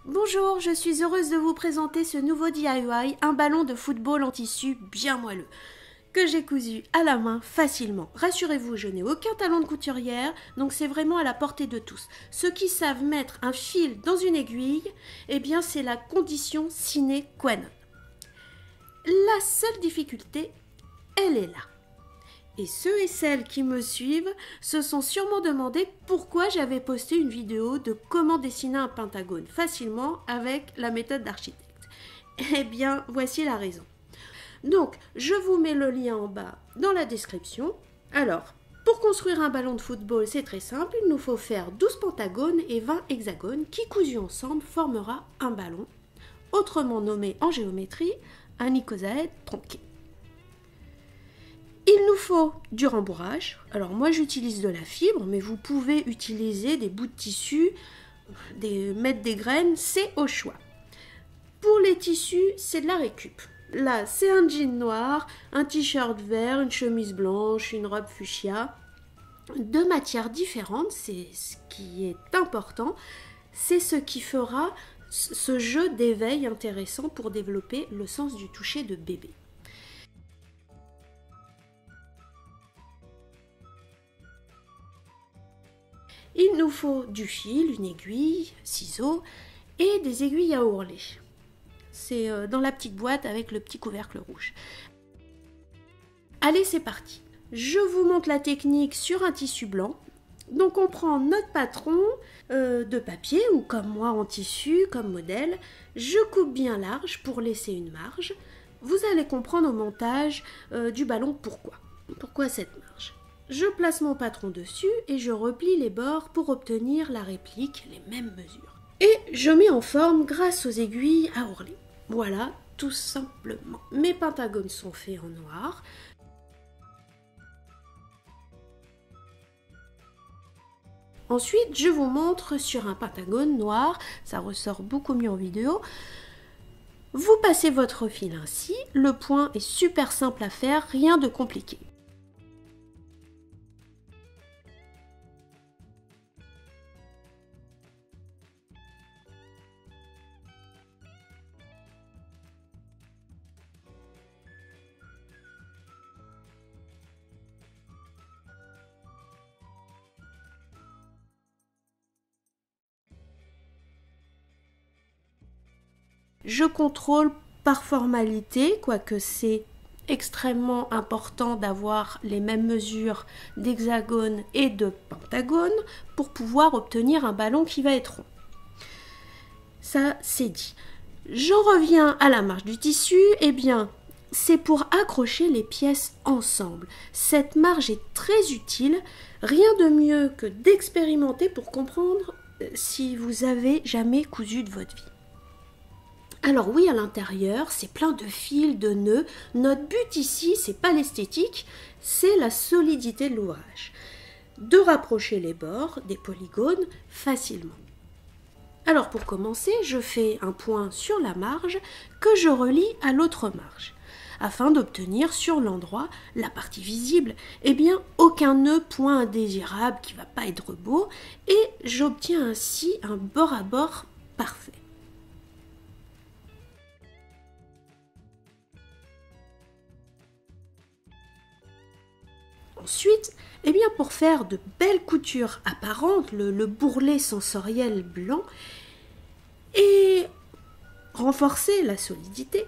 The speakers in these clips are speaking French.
Bonjour, je suis heureuse de vous présenter ce nouveau DIY, un ballon de football en tissu bien moelleux, que j'ai cousu à la main facilement. Rassurez-vous, je n'ai aucun talent de couturière, donc c'est vraiment à la portée de tous. Ceux qui savent mettre un fil dans une aiguille, eh bien c'est la condition sine qua non. La seule difficulté, elle est là. Et ceux et celles qui me suivent se sont sûrement demandé pourquoi j'avais posté une vidéo de comment dessiner un pentagone facilement avec la méthode d'architecte. Eh bien, voici la raison. Donc, je vous mets le lien en bas dans la description. Alors, pour construire un ballon de football, c'est très simple. Il nous faut faire 12 pentagones et 20 hexagones qui, cousus ensemble, formera un ballon, autrement nommé en géométrie un icosaèdre tronqué. Il nous faut du rembourrage. Alors moi j'utilise de la fibre, mais vous pouvez utiliser des bouts de tissu, mettre des graines, c'est au choix. Pour les tissus, c'est de la récup. Là, c'est un jean noir, un t-shirt vert, une chemise blanche, une robe fuchsia. De matières différentes, c'est ce qui est important. C'est ce qui fera ce jeu d'éveil intéressant pour développer le sens du toucher de bébé. Il nous faut du fil, une aiguille, ciseaux et des aiguilles à ourler. C'est dans la petite boîte avec le petit couvercle rouge. Allez, c'est parti. Je vous montre la technique sur un tissu blanc. Donc on prend notre patron de papier ou comme moi en tissu comme modèle. Je coupe bien large pour laisser une marge. Vous allez comprendre au montage du ballon pourquoi. Pourquoi cette marge? Je place mon patron dessus et je replie les bords pour obtenir la réplique, les mêmes mesures. Et je mets en forme grâce aux aiguilles à ourler. Voilà, tout simplement. Mes pentagones sont faits en noir. Ensuite, je vous montre sur un pentagone noir, ça ressort beaucoup mieux en vidéo. Vous passez votre fil ainsi, le point est super simple à faire, rien de compliqué. Je contrôle par formalité, quoique c'est extrêmement important d'avoir les mêmes mesures d'hexagone et de pentagone pour pouvoir obtenir un ballon qui va être rond. Ça, c'est dit. J'en reviens à la marge du tissu. Eh bien, c'est pour accrocher les pièces ensemble. Cette marge est très utile. Rien de mieux que d'expérimenter pour comprendre si vous avez jamais cousu de votre vie. Alors oui, à l'intérieur, c'est plein de fils, de nœuds. Notre but ici, c'est pas l'esthétique, c'est la solidité de l'ouvrage. De rapprocher les bords des polygones facilement. Alors pour commencer, je fais un point sur la marge que je relie à l'autre marge. Afin d'obtenir sur l'endroit, la partie visible, eh bien aucun nœud point indésirable qui va pas être beau, et j'obtiens ainsi un bord à bord parfait. Ensuite, eh bien pour faire de belles coutures apparentes, le bourrelet sensoriel blanc, et renforcer la solidité,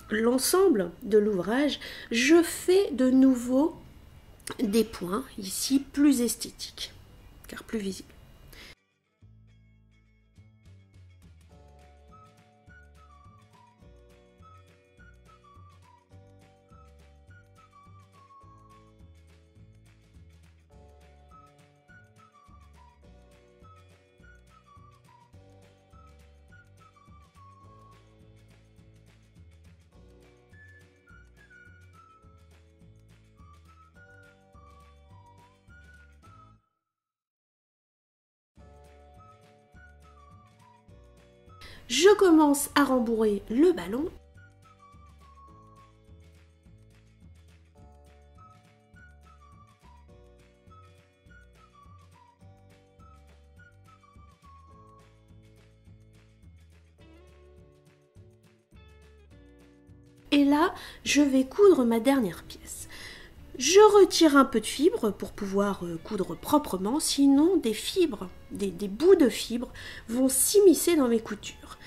l'ensemble de l'ouvrage, je fais de nouveau des points, ici plus esthétiques, car plus visibles. Je commence à rembourrer le ballon. Et là, je vais coudre ma dernière pièce. Je retire un peu de fibre pour pouvoir coudre proprement, sinon des fibres, des bouts de fibres vont s'immiscer dans mes coutures.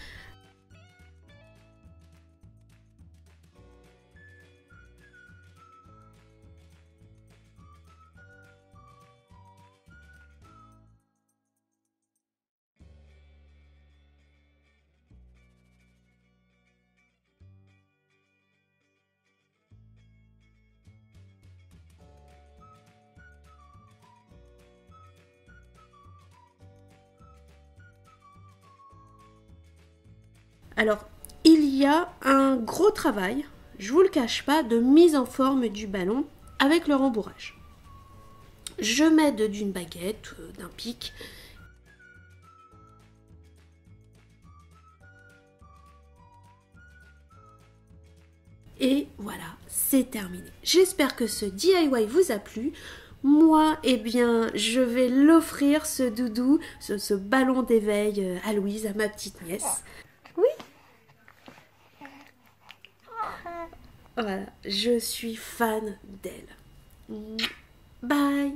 Alors, il y a un gros travail, je vous le cache pas, de mise en forme du ballon avec le rembourrage. Je m'aide d'une baguette, d'un pic. Et voilà, c'est terminé. J'espère que ce DIY vous a plu. Moi, eh bien, je vais l'offrir, ce doudou, ce ballon d'éveil à Louise, à ma petite nièce. Oui. Voilà, je suis fan d'elle. Bye.